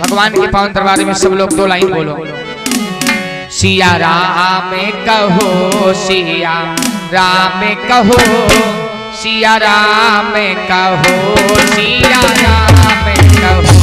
भगवान के पावन दरबार में सब लोग 2 लाइन बोलो। सिया राम कहो, सिया राम कहो, सिया राम कहो, सिया राम कहो।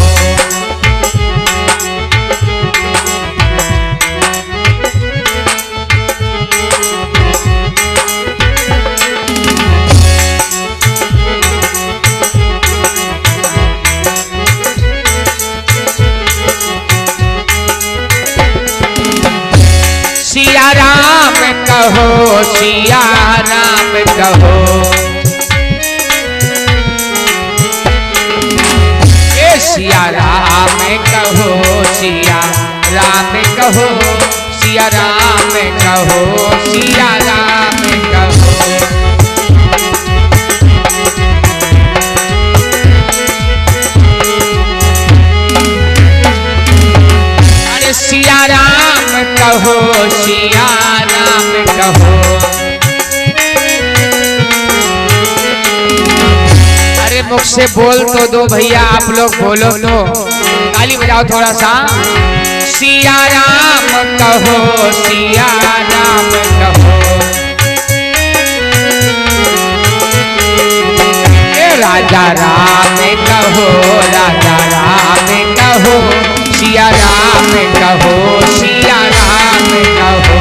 सिया राम कहो, सिया राम कहो, सिया राम कहो, सिया राम कहो, सिया राम कहो, सिया राम कहो। अरे सिया राम कहो, सिया राम कहो। अरे मुख से बोल तो दो भैया, आप लोग बोलो तो, ताली बजाओ थोड़ा सा। सिया राम कहो, सिया राम कहो, राजा राम कहो, राजा राम कहो, सिया राम कहो, सिया राम कहो,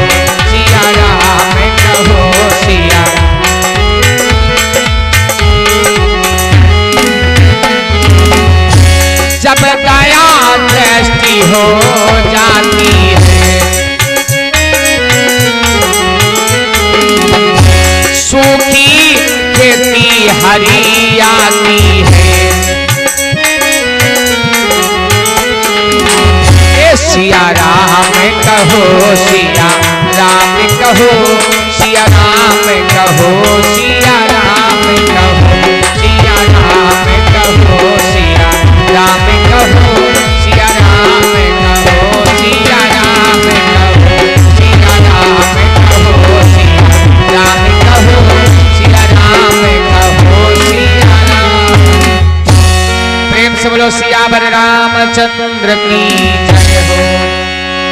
सिया राम कहो, सिया। जब दया दृष्टि हो जाती है, सूखी खेती हरी आती है। सिया राम कहो, सिया राम कहो, सिया राम कहो, सिया राम कहो, सिया राम कहो, सिया राम कहो, सिया राम कहो, सिया राम कहो, सिया राम कहो, सिया राम कहो, सिया राम कहो, सिया राम। प्रेम से बोलो सियावर रामचंद्र की जय।